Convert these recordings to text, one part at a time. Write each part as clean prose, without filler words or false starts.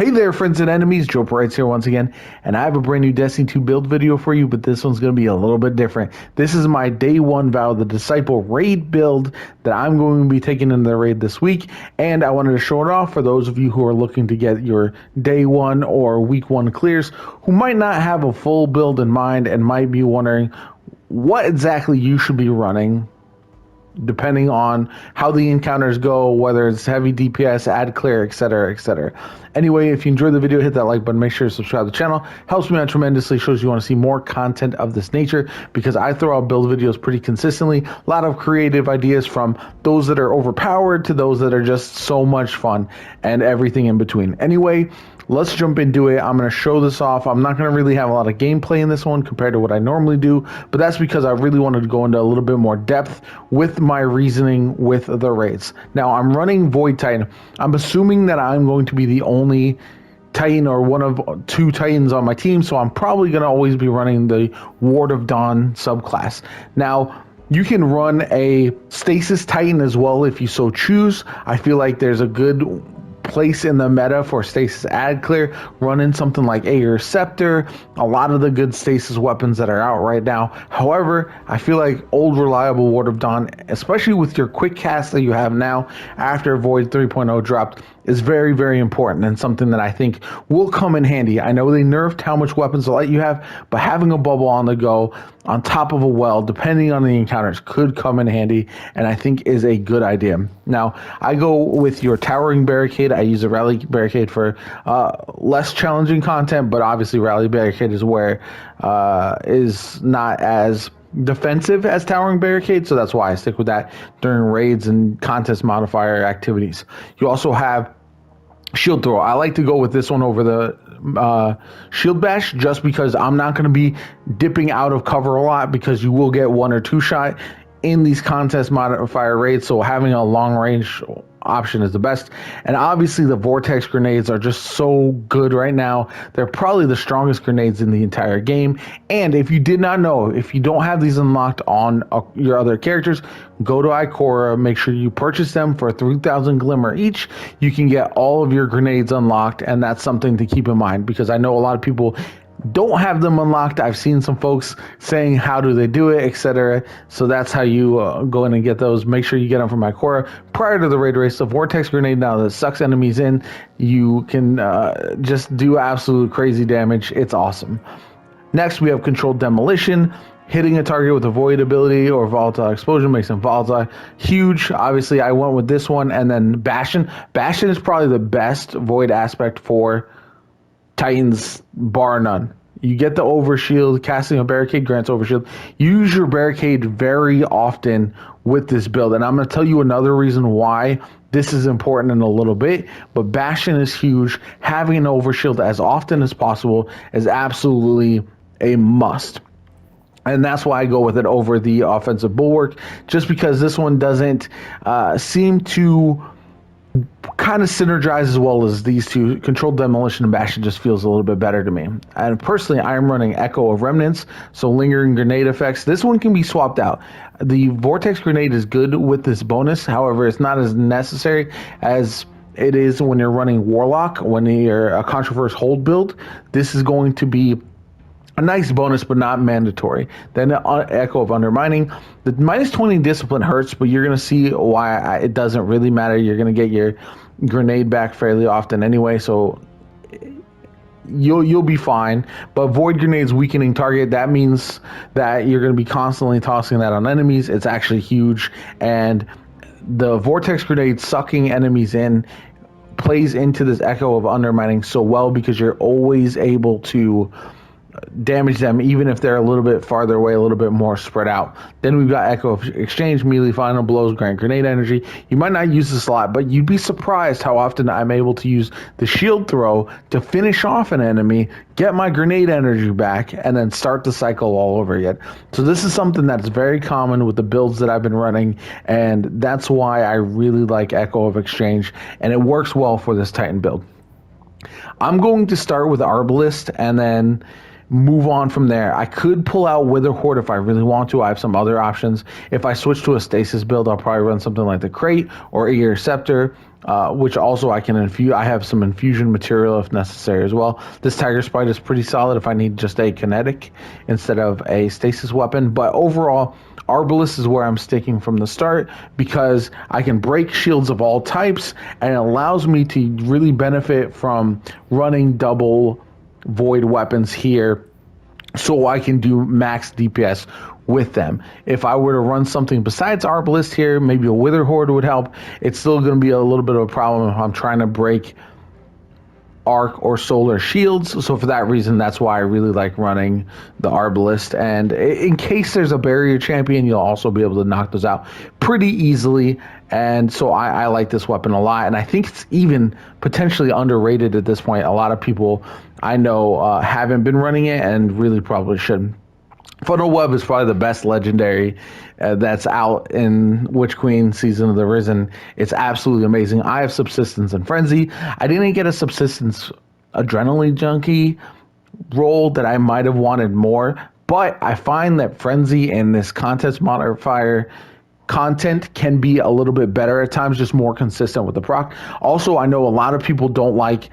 Hey there, friends and enemies, JoPaWrites here once again, and I have a brand new Destiny 2 build video for you, but this one's going to be a little bit different. This is my Day 1 Vow of the Disciple raid build that I'm going to be taking into the raid this week, and I wanted to show it off for those of you who are looking to get your Day 1 or Week 1 clears, who might not have a full build in mind and might be wondering what exactly you should be running, depending on how the encounters go, whether it's heavy DPS, ad clear, etc., etc. Anyway, if you enjoyed the video, hit that like button, make sure to subscribe to the channel. Helps me out tremendously, shows you want to see more content of this nature, because I throw out build videos pretty consistently. A lot of creative ideas, from those that are overpowered to those that are just so much fun, and everything in between. Anyway, let's jump into it. I'm going to show this off. I'm not going to really have a lot of gameplay in this one compared to what I normally do, but that's because I really wanted to go into a little bit more depth with my reasoning with the raids. Now, I'm running Void Titan. I'm assuming that I'm going to be the only Titan or one of two Titans on my team, so I'm probably going to always be running the Ward of Dawn subclass. Now, you can run a Stasis Titan as well if you so choose. I feel like there's a good place in the meta for stasis ad clear, running something like Aegir Scepter, a lot of the good stasis weapons that are out right now. However, I feel like old reliable Ward of Dawn, especially with your quick cast that you have now after Void 3.0 dropped, is very, very important, and something that I think will come in handy. I know they nerfed how much weapons to let you have, but having a bubble on the go on top of a well, depending on the encounters, could come in handy, and I think is a good idea. Now, I go with your Towering Barricade. I use a Rally Barricade for less challenging content, but obviously Rally Barricade is where is not as defensive as Towering Barricade, so that's why I stick with that during raids and contest modifier activities. You also have Shield Throw. I like to go with this one over the Shield Bash, just because I'm not going to be dipping out of cover a lot, because you will get one or two shot in these contest modifier raids, so having a long range option is the best. And obviously the Vortex grenades are just so good right now. They're probably the strongest grenades in the entire game, and if you did not know, if you don't have these unlocked on your other characters, go to Ikora, make sure you purchase them for 3,000 glimmer each. You can get all of your grenades unlocked, and that's something to keep in mind, because I know a lot of people don't have them unlocked. I've seen some folks saying how do they do it, etc. So that's how you go in and get those. Make sure you get them from Ikora prior to the raid race. The Vortex grenade, now that sucks enemies in, you can just do absolute crazy damage. It's awesome. Next, we have Controlled Demolition. Hitting a target with a Void ability or Volatile Explosion makes them volatile. Huge. Obviously, I went with this one. And then Bastion. Bastion is probably the best Void aspect for Titans, bar none. You get the overshield. Casting a barricade grants overshield. Use your barricade very often with this build, and I'm going to tell you another reason why this is important in a little bit, but Bastion is huge. Having an overshield as often as possible is absolutely a must. And that's why I go with it over the offensive bulwark, just because this one doesn't seem to kind of synergize as well as these two. Controlled Demolition and Bastion just feels a little bit better to me. And personally, I'm running Echo of Remnants, so lingering grenade effects. This one can be swapped out. The Vortex grenade is good with this bonus, however, it's not as necessary as it is when you're running Warlock, when you're a Controversial Hold build. This is going to be a nice bonus, but not mandatory. Then Echo of Undermining. The minus 20 discipline hurts, but you're going to see why it doesn't really matter. You're going to get your grenade back fairly often anyway, so you'll be fine. But Void Grenade's weakening target, that means that you're going to be constantly tossing that on enemies. It's actually huge, and the Vortex Grenade sucking enemies in plays into this Echo of Undermining so well, because you're always able to damage them even if they're a little bit farther away, a little bit more spread out. Then we've got Echo of Exchange. Melee final blows grant grenade energy. You might not use this a lot, but you'd be surprised how often I'm able to use the shield throw to finish off an enemy, get my grenade energy back, and then start the cycle all over again. So this is something that's very common with the builds that I've been running, and that's why I really like Echo of Exchange, and it works well for this Titan build. I'm going to start with Arbalist, and then move on from there. I could pull out Wither Horde if I really want to. I have some other options. If I switch to a stasis build, I'll probably run something like the Crate or Eager Scepter, which also I can infuse. I have some infusion material if necessary as well. This Tiger Sprite is pretty solid if I need just a kinetic instead of a stasis weapon. But overall, Arbalest is where I'm sticking from the start because I can break shields of all types, and it allows me to really benefit from running double void weapons here so I can do max DPS with them. If I were to run something besides Arbalest here, maybe a Wither Horde would help. It's still going to be a little bit of a problem if I'm trying to break arc or solar shields. So for that reason, that's why I really like running the Arbalest. And in case there's a barrier champion, you'll also be able to knock those out pretty easily. And so I like this weapon a lot. And I think it's even potentially underrated at this point. A lot of people I know haven't been running it and really probably should. Funnel Web is probably the best legendary that's out in Witch Queen Season of the Risen. It's absolutely amazing. I have Subsistence and Frenzy. I didn't get a Subsistence Adrenaline Junkie role that I might have wanted more, but I find that Frenzy and this contest modifier content can be a little bit better at times, just more consistent with the proc. Also, I know a lot of people don't like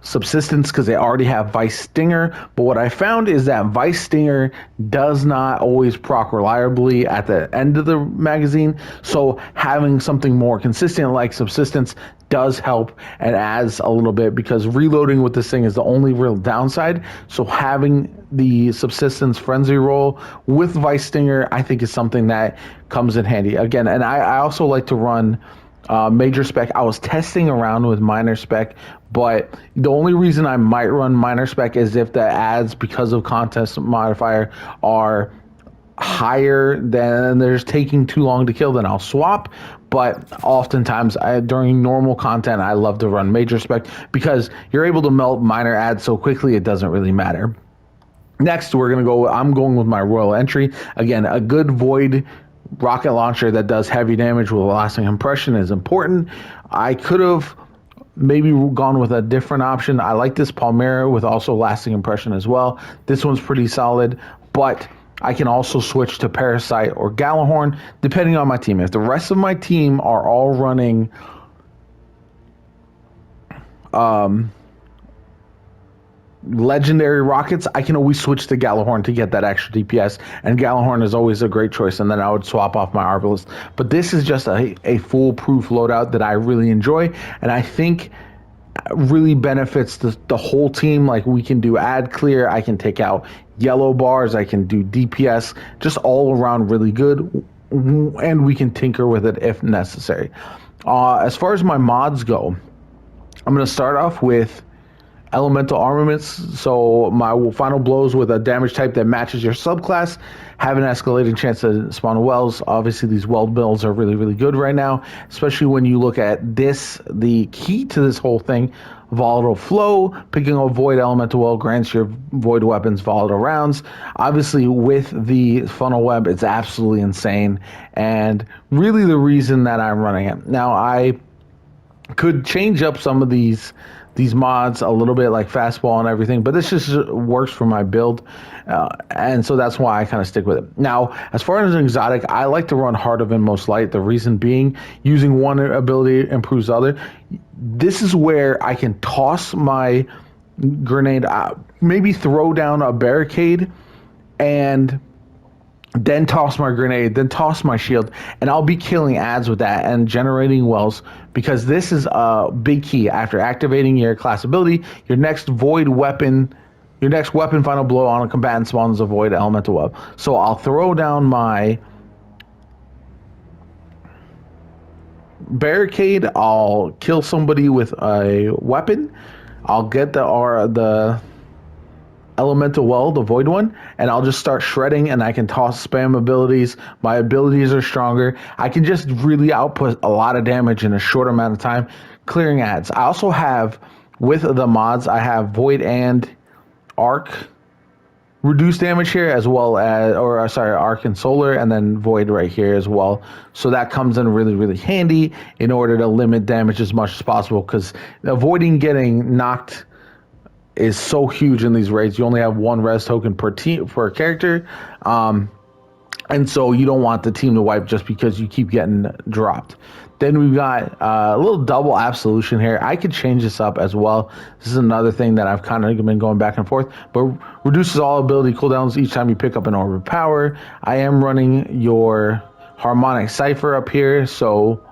Subsistence because they already have Vice Stinger, but what I found is that Vice Stinger does not always proc reliably at the end of the magazine, so having something more consistent like Subsistence does help and adds a little bit, because reloading with this thing is the only real downside. So having the Subsistence Frenzy roll with Vice Stinger, I think, is something that comes in handy again. And I also like to run Major Spec. I was testing around with Minor Spec, but the only reason I might run Minor Spec is if the ads, because of contest modifier, are higher than there's taking too long to kill, then I'll swap. But oftentimes during normal content, I love to run Major Spec because you're able to melt minor ads so quickly it doesn't really matter. Next, I'm going with my Royal Entry. Again, a good Void rocket launcher that does heavy damage with a lasting impression is important. I could have maybe gone with a different option. I like this Palmyra with also lasting impression as well. This one's pretty solid, but I can also switch to Parasite or Gallahorn depending on my team. If the rest of my team are all running legendary rockets, I can always switch to Gallahorn to get that extra DPS, and Gallahorn is always a great choice, and then I would swap off my Arbalest. But this is just a foolproof loadout that I really enjoy, and I think really benefits the whole team. Like, we can do ad clear, I can take out yellow bars, I can do DPS, just all around really good, and we can tinker with it if necessary. As far as my mods go, I'm going to start off with Elemental Armaments. So my final blows with a damage type that matches your subclass have an escalating chance to spawn wells. Obviously, these weld builds are really, really good right now, especially when you look at this. The key to this whole thing, Volatile Flow, picking a Void Elemental Well grants your Void weapons volatile rounds. Obviously, with the Funnel Web, it's absolutely insane, and really the reason that I'm running it. Now, I could change up some of these mods a little bit, like fastball and everything, but this just works for my build, and so that's why I kind of stick with it. Now, as far as an exotic, I like to run Heart of Inmost Light. The reason being, using one ability improves the other. This is where I can toss my grenade, maybe throw down a barricade, and then toss my grenade, then toss my shield, and I'll be killing ads with that and generating wells, because this is a big key. After activating your class ability, your next weapon final blow on a combatant spawns a Void Elemental Web. So I'll throw down my barricade, I'll kill somebody with a weapon, I'll get the Elemental Well, the Void one, and I'll just start shredding, and I can toss spam abilities. My abilities are stronger. I can just really output a lot of damage in a short amount of time, clearing ads. I also have, with the mods, I have Void and Arc reduced damage here, as well as, Arc and Solar, and then Void right here as well. So that comes in really, really handy in order to limit damage as much as possible, because avoiding getting knocked is so huge in these raids. You only have one res token per team per character, and so you don't want the team to wipe just because you keep getting dropped. Then we've got a little double absolution here. I could change this up as well. This is another thing that I've kind of been going back and forth, but reduces all ability cooldowns each time you pick up an orb of power. I am running your harmonic cipher up here, so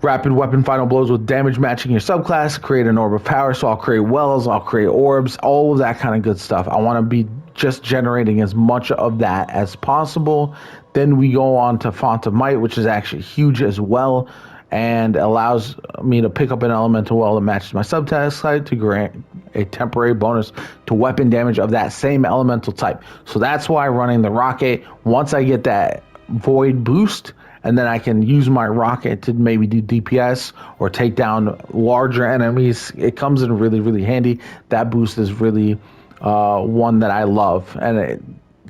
rapid weapon final blows with damage matching your subclass, create an orb of power. So I'll create wells, I'll create orbs, all of that kind of good stuff. I want to be just generating as much of that as possible. Then we go on to Font of Might, which is actually huge as well, and allows me to pick up an elemental well that matches my subtask type to grant a temporary bonus to weapon damage of that same elemental type. So that's why running the rocket, once I get that void boost, and then I can use my rocket to maybe do DPS or take down larger enemies. It comes in really, really handy. That boost is really one that I love, and it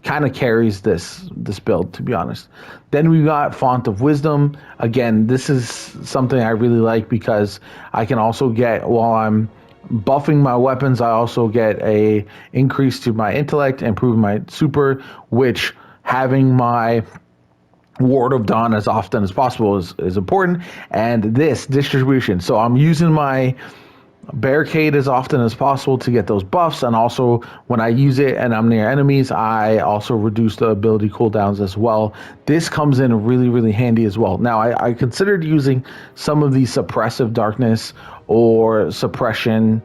kind of carries this build, to be honest. Then we got Font of Wisdom. Again, this is something I really like because I can also get, while I'm buffing my weapons, I also get a increase to my intellect, improve my super, which having my Ward of Dawn as often as possible is important. And this distribution, so I'm using my barricade as often as possible to get those buffs, and also when I use it and I'm near enemies, I also reduce the ability cooldowns as well. This comes in really, really handy as well. Now I considered using some of these suppressive darkness or suppression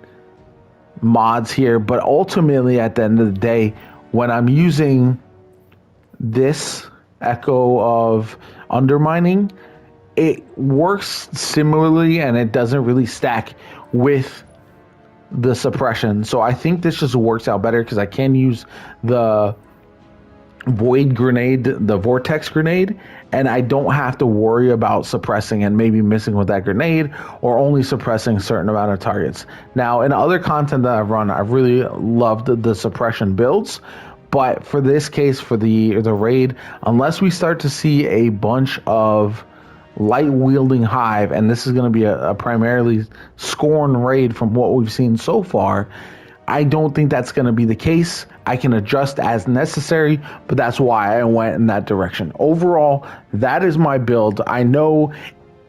mods here, but ultimately at the end of the day, when I'm using this Echo of Undermining, it works similarly and it doesn't really stack with the suppression. So I think this just works out better because I can use the void grenade, the vortex grenade, and I don't have to worry about suppressing and maybe missing with that grenade or only suppressing a certain amount of targets. Now in other content that I've run, I've really loved the suppression builds. But for this case, for the raid, unless we start to see a bunch of light wielding hive, and this is going to be a primarily Scorn raid from what we've seen so far, I don't think that's going to be the case. I can adjust as necessary, but that's why I went in that direction. Overall, that is my build. I know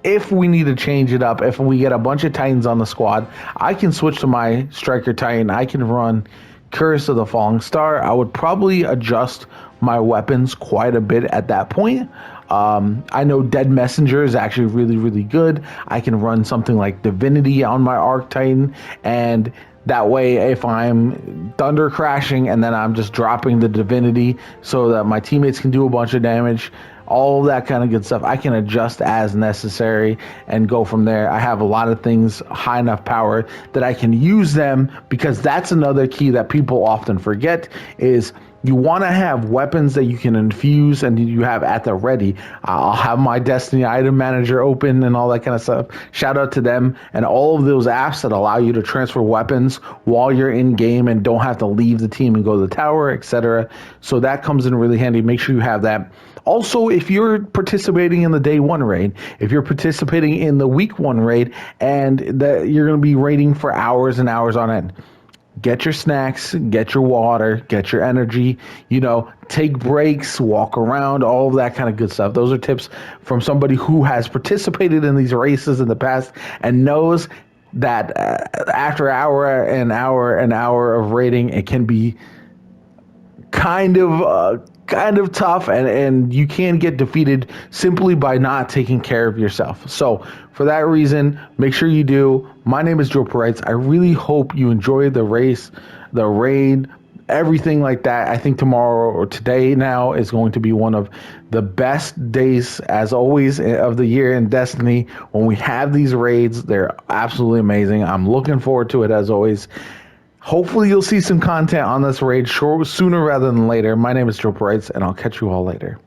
if we need to change it up, if we get a bunch of Titans on the squad, I can switch to my Striker Titan. I can run Curse of the Falling Star. I would probably adjust my weapons quite a bit at that point. I know Dead Messenger is actually really, really good. I can run something like Divinity on my Arc Titan, and that way if I'm thunder crashing and then I'm just dropping the Divinity so that my teammates can do a bunch of damage, all of that kind of good stuff, I can adjust as necessary and go from there. I have a lot of things high enough power that I can use them, because that's another key that people often forget is you want to have weapons that you can infuse and you have at the ready. I'll have my Destiny item manager open and all that kind of stuff. Shout out to them and all of those apps that allow you to transfer weapons while you're in game and don't have to leave the team and go to the tower, etc. So that comes in really handy. Make sure you have that. Also, if you're participating in the day one raid, if you're participating in the week one raid, and that you're going to be raiding for hours and hours on end, get your snacks, get your water, get your energy, take breaks, walk around, all of that kind of good stuff. Those are tips from somebody who has participated in these races in the past and knows that after hour of raiding, it can be kind of tough, and you can get defeated simply by not taking care of yourself. So for that reason, make sure you do. My name is JoPaWrites. I really hope you enjoy the race, the raid, everything like that. I think tomorrow or today now is going to be one of the best days, as always, of the year in Destiny. When we have these raids, they're absolutely amazing. I'm looking forward to it, as always. Hopefully you'll see some content on this raid sooner rather than later. My name is JoPaWrites, and I'll catch you all later.